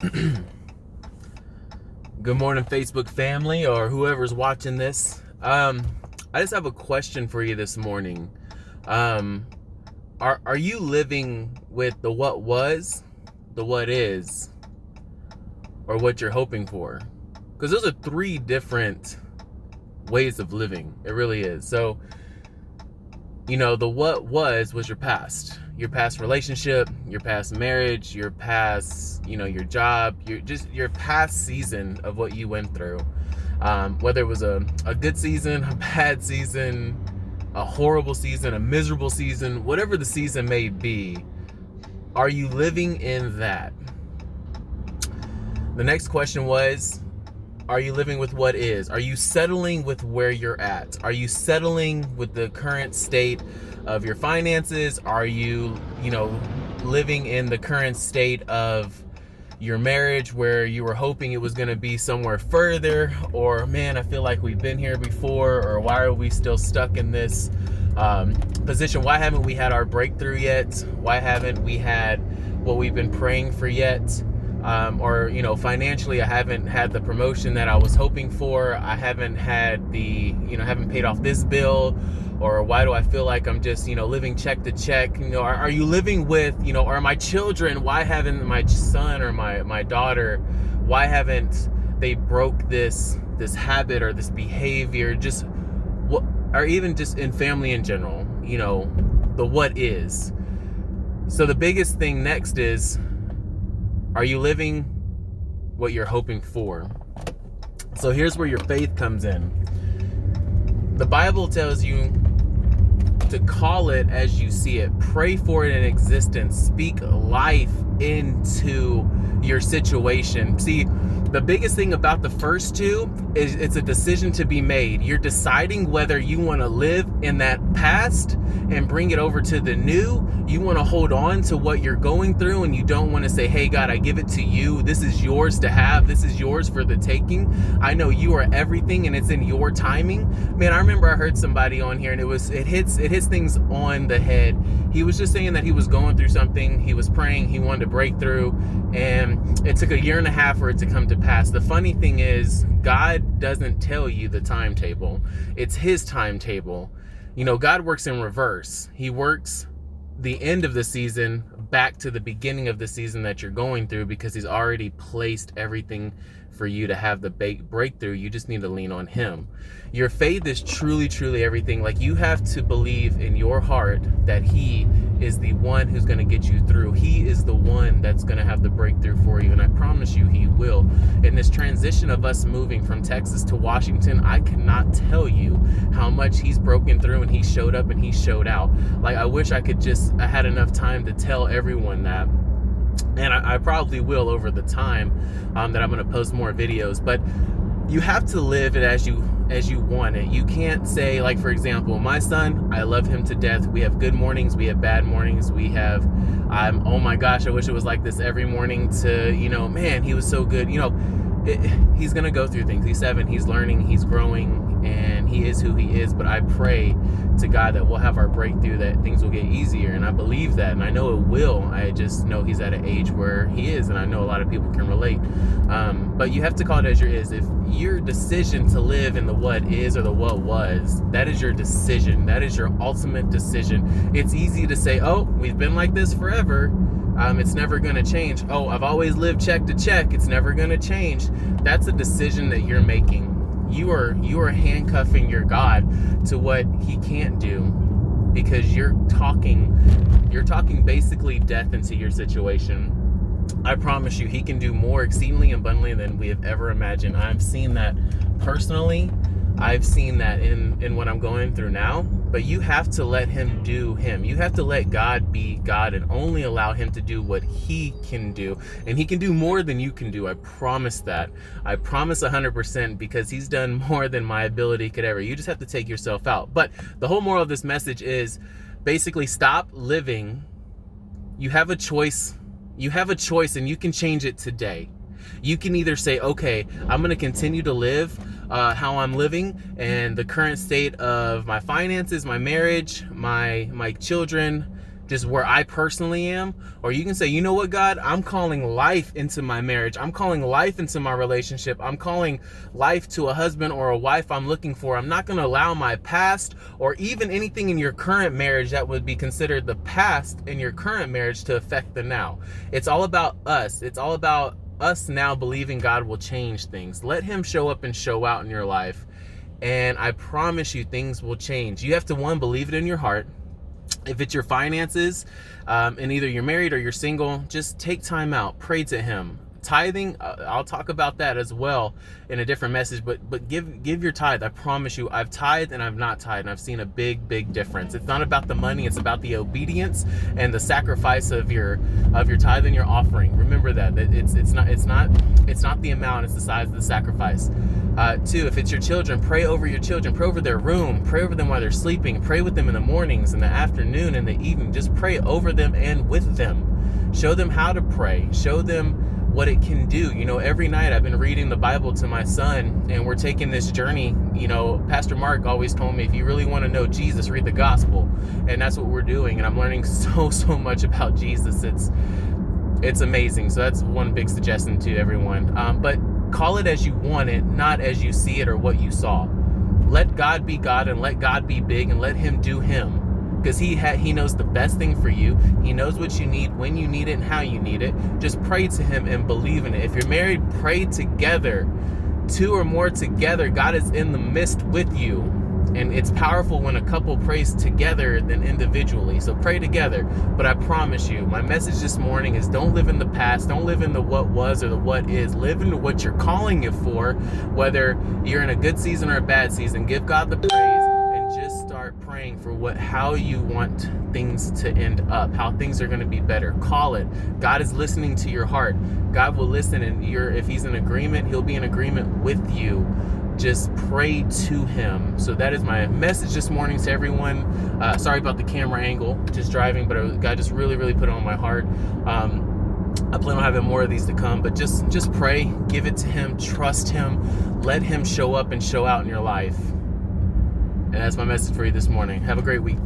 Good morning, Facebook family, or whoever's watching this. I just have a question for you this morning. Are you living with the what was, the what is, or what you're hoping for? Because those are three different ways of living. It really is. So, the what was your past relationship, your past marriage, your past, your job, your past season of what you went through. Whether it was a good season, a bad season, a horrible season, a miserable season, whatever the season may be, are you living in that? The next question was, are you living with what is? Are you settling with where you're at? Are you settling with the current state of your finances? Are you, living in the current state of your marriage where you were hoping it was going to be somewhere further? Or, man, I feel like we've been here before. Or why are we still stuck in this position? Why haven't we had our breakthrough yet? Why haven't we had what we've been praying for yet? Or financially, I haven't had the promotion that I was hoping for. I haven't had haven't paid off this bill. Or why do I feel like I'm just living check to check? Are you living with or my children? Why haven't my son or my daughter, why haven't they broke this habit or this behavior? Just what, or even just in family in general, the what is. So the biggest thing next is, are you living what you're hoping for? So here's where your faith comes in. The Bible tells you to call it as you see it. Pray for it in existence. Speak life into your situation. See, the biggest thing about the first two is it's a decision to be made. You're deciding whether you want to live in that past and bring it over to the new. You want to hold on to what you're going through, and you don't want to say, hey, God, I give it to you. This is yours to have. This is yours for the taking. I know you are everything, and it's in your timing. Man, I remember I heard somebody on here, and it hits things on the head. He was just saying that he was going through something. He was praying. He wanted to break through, and it took 1.5 years for it to come to pass. The funny thing is, God doesn't tell you the timetable. It's his timetable. God works in reverse. He works the end of the season back to the beginning of the season that you're going through, because he's already placed everything for you to have the breakthrough. You just need to lean on him. Your faith is truly, truly everything. Like, you have to believe in your heart that he is the one who's going to get you through. He is the one that's going to have the breakthrough for you. And I promise you he will. In this transition of us moving from Texas to Washington, I cannot tell you how much he's broken through, and he showed up and he showed out. Like, I wish I had enough time to tell everyone that. And I probably will over the time that I'm going to post more videos. But you have to live it as you want it. You can't say, like, for example, my son, I love him to death. We have good mornings, we have bad mornings, oh my gosh, I wish it was like this every morning. Man, he was so good. He's gonna go through things. He's 7, he's learning, he's growing, and he is who he is. But I pray to God that we'll have our breakthrough, that things will get easier, and I believe that, and I know it will. I just know he's at an age where he is, and I know a lot of people can relate. But you have to call it as your is. If your decision to live in the what is or the what was, that is your decision. That is your ultimate decision. It's easy to say, oh, we've been like this forever. It's never going to change. Oh, I've always lived check to check. It's never going to change. That's a decision that you're making. You are handcuffing your God to what he can't do, because you're talking basically death into your situation. I promise you, he can do more exceedingly abundantly than we have ever imagined. I've seen that personally. I've seen that in what I'm going through now. But you have to let him do him. You have to let God be God and only allow him to do what he can do. And he can do more than you can do. I promise that. I promise 100%, because he's done more than my ability could ever. You just have to take yourself out. But the whole moral of this message is basically stop living. You have a choice. You have a choice, and you can change it today. You can either say, okay, I'm going to continue to live how I'm living and the current state of my finances, my marriage, my children, just where I personally am, or you can say, you know what, God, I'm calling life into my marriage. I'm calling life into my relationship. I'm calling life to a husband or a wife I'm looking for. I'm not going to allow my past or even anything in your current marriage that would be considered the past in your current marriage to affect the now. It's all about us. It's all about us now believing God will change things. Let him show up and show out in your life. And I promise you things will change. You have to, one, believe it in your heart. If it's your finances, and either you're married or you're single, just take time out, pray to him. Tithing, I'll talk about that as well in a different message, but give your tithe. I promise you, I've tithed and I've not tithed, and I've seen a big difference. It's not about the money, it's about the obedience and the sacrifice of your tithe and your offering. Remember that it's not the amount, it's the size of the sacrifice. Two, if it's your children, pray over your children, pray over their room, pray over them while they're sleeping, pray with them in the mornings, in the afternoon, in the evening. Just pray over them and with them. Show them how to pray. Show them what it can do. You know, every night I've been reading the Bible to my son, and we're taking this journey. You know, Pastor Mark always told me, if you really want to know Jesus, read the gospel. And that's what we're doing. And I'm learning so much about Jesus. It's amazing. So that's one big suggestion to everyone. But call it as you want it, not as you see it or what you saw. Let God be God, and let God be big, and let him do him. Because he knows the best thing for you. He knows what you need, when you need it, and how you need it. Just pray to him and believe in it. If you're married, pray together. 2 or more together, God is in the midst with you. And it's powerful when a couple prays together than individually. So pray together. But I promise you, my message this morning is, don't live in the past. Don't live in the what was or the what is. Live into what you're calling it for, whether you're in a good season or a bad season. Give God the praise. Just start praying for how you want things to end up, how things are going to be better. Call it. God is listening to your heart. God will listen, and if he's in agreement, he'll be in agreement with you. Just pray to him. So that is my message this morning to everyone. Sorry about the camera angle, just driving, but God just really put it on my heart. I plan on having more of these to come, but just pray, give it to him, trust him, let him show up and show out in your life. And that's my message for you this morning. Have a great week.